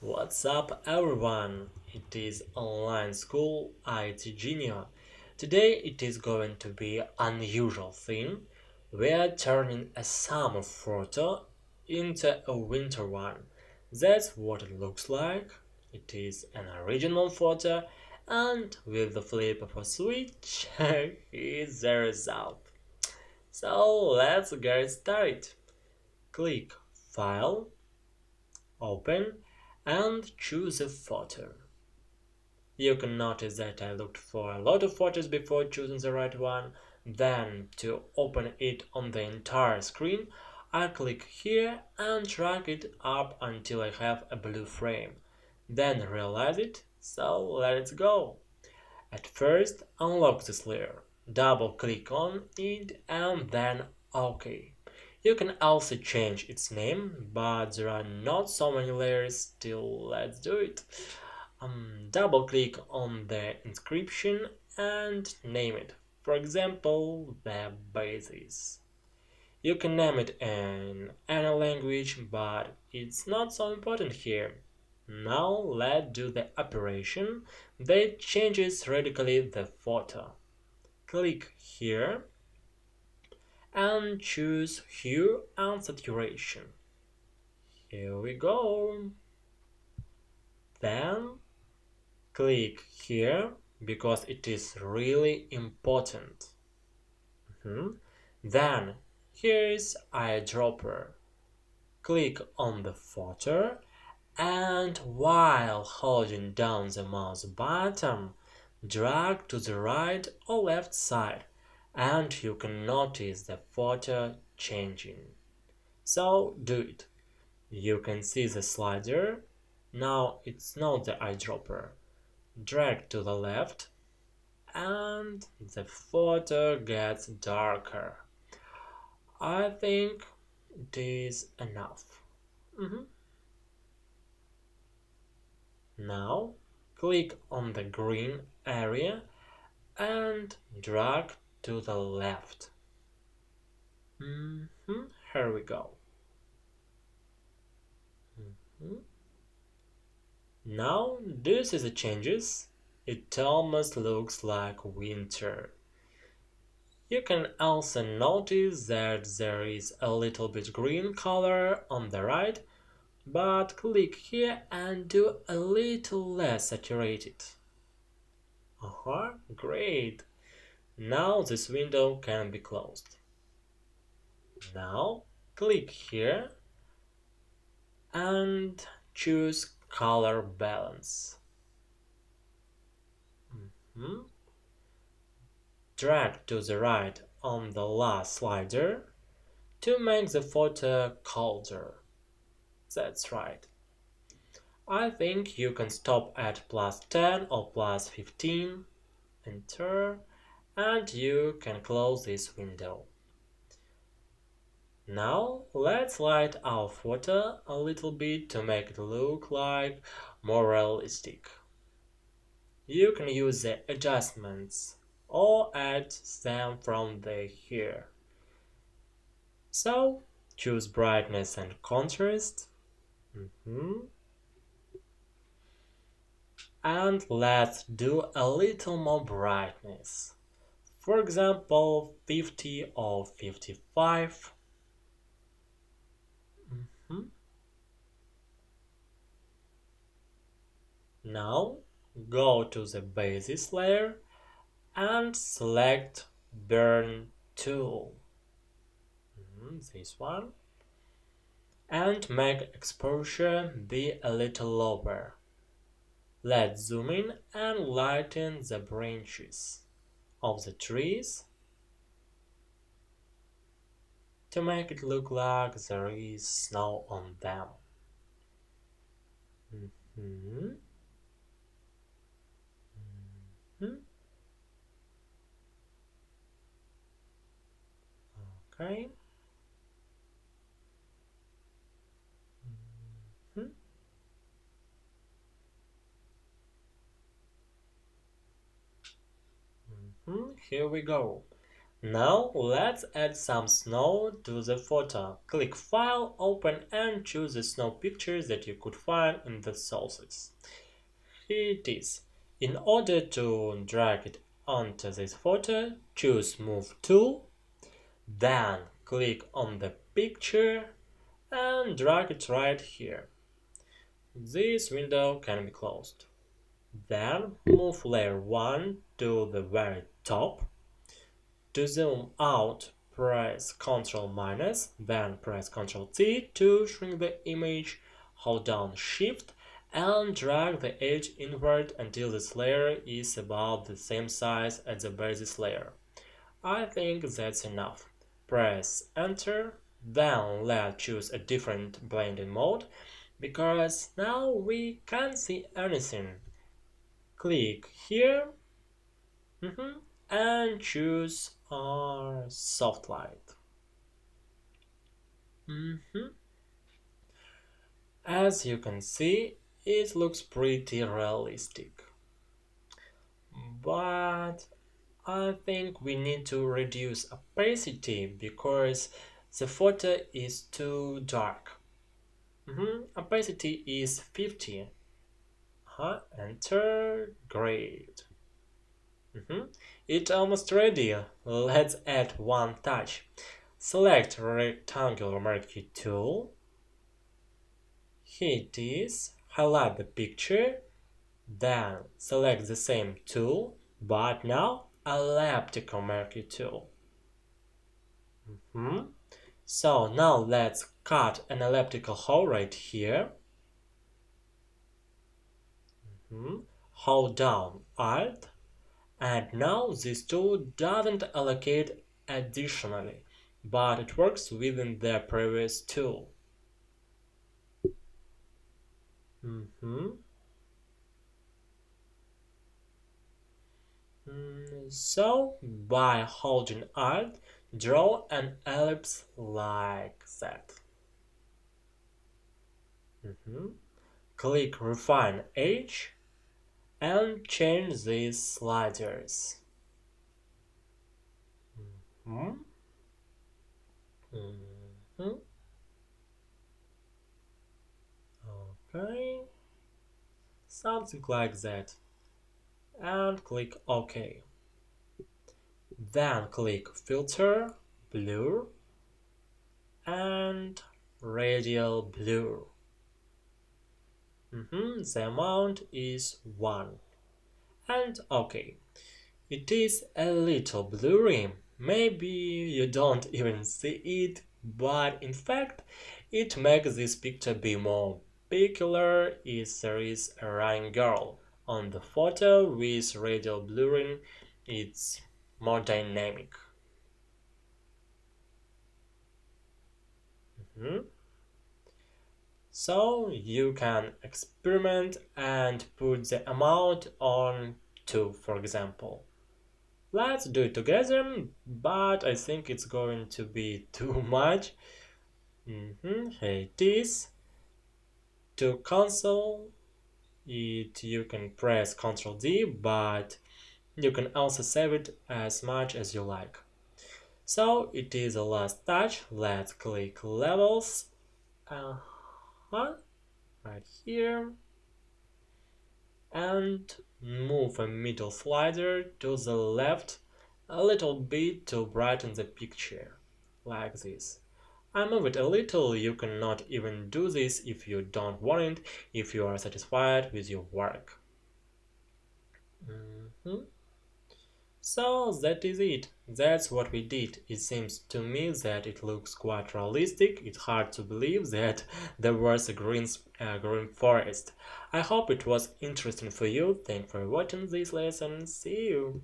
What's up, everyone? It is online school IT Junior. Today it is going to be unusual thing. We are turning a summer photo into a winter one. That's what it looks like. It is an original photo, and with the flip of a switch, here's the result. So let's get started. Click File, Open, and choose a photo. You can notice that I looked for a lot of photos before choosing the right one. Then, to open it on the entire screen, I click here and drag it up until I have a blue frame. Then realize it, so let's go. At first, unlock this layer. Double click on it and then OK. You can also change its name, but there are not so many layers, still let's do it. Double click on the inscription and name it. For example, the basis. You can name it in any language, but it's not so important here. Now let's do the operation that changes radically the photo. Click here and choose Hue and Saturation. Here we go. Then click here because it is really important. Then here's eyedropper. Click on the photo and while holding down the mouse button, drag to the right or left side and you can notice the photo changing. So do it. You can see the slider. Now it's not the eyedropper. Drag to the left and the photo gets darker. I think it is enough. Now click on the green area and drag to the left. Here we go. Now this is the changes. It almost looks like winter. You can also notice that there is a little bit green color on the right, but click here and do a little less saturated. Great! Now this window can be closed. Now click here and choose color balance. Drag to the right on the last slider to make the photo colder. That's right. I think you can stop at +10 or +15, enter, and you can close this window. Now let's light our photo a little bit to make it look like more realistic. You can use the adjustments or add them from here. So choose brightness and contrast. And let's do a little more brightness. For example, 50 or 55. Now go to the basis layer and select Burn Tool. This one. And make exposure be a little lower. Let's zoom in and lighten the branches of the trees to make it look like there is snow on them. Okay. Here we go. Now let's add some snow to the photo. Click File, Open and choose the snow pictures that you could find in the sources. Here it is. In order to drag it onto this photo, choose Move Tool, then click on the picture and drag it right here. This window can be closed. Then move layer 1 to the very top. To zoom out, press Ctrl minus, then press Ctrl T to shrink the image, hold down Shift and drag the edge inward until this layer is about the same size as the basis layer. I think that's enough. Press Enter, then let's choose a different blending mode, because now we can't see anything. Click here and choose soft light. As you can see, it looks pretty realistic. But I think we need to reduce opacity because the photo is too dark. Opacity is 50. Enter. Great. It's almost ready. Let's add one touch. Select rectangular marquee tool. Here it is. Highlight the picture. Then select the same tool, but now elliptical marquee tool. So now let's cut an elliptical hole right here. Hold down Alt, and now this tool doesn't allocate additionally, but it works within the previous tool. So by holding Alt, draw an ellipse like that. Click Refine Edge and change these sliders. Okay, something like that, and click OK. Then click Filter, Blur, and Radial Blur. The amount is 1. And OK. It is a little blurry. Maybe you don't even see it, but in fact, it makes this picture be more peculiar if there is a running girl on the photo with radial blurring. It's more dynamic. So you can experiment and put the amount on 2, for example. Let's do it together, but I think it's going to be too much. Here it is. To cancel it, you can press Ctrl D, but you can also save it as much as you like. So it is the last touch. Let's click Levels. Right here. And move a middle slider to the left a little bit to brighten the picture, like this. I move it a little. You cannot even do this if you don't want it, if you are satisfied with your work. So that is it. That's what we did. It seems to me that it looks quite realistic. It's hard to believe that there was a green forest. I hope it was interesting for you. Thanks for watching this lesson. See you.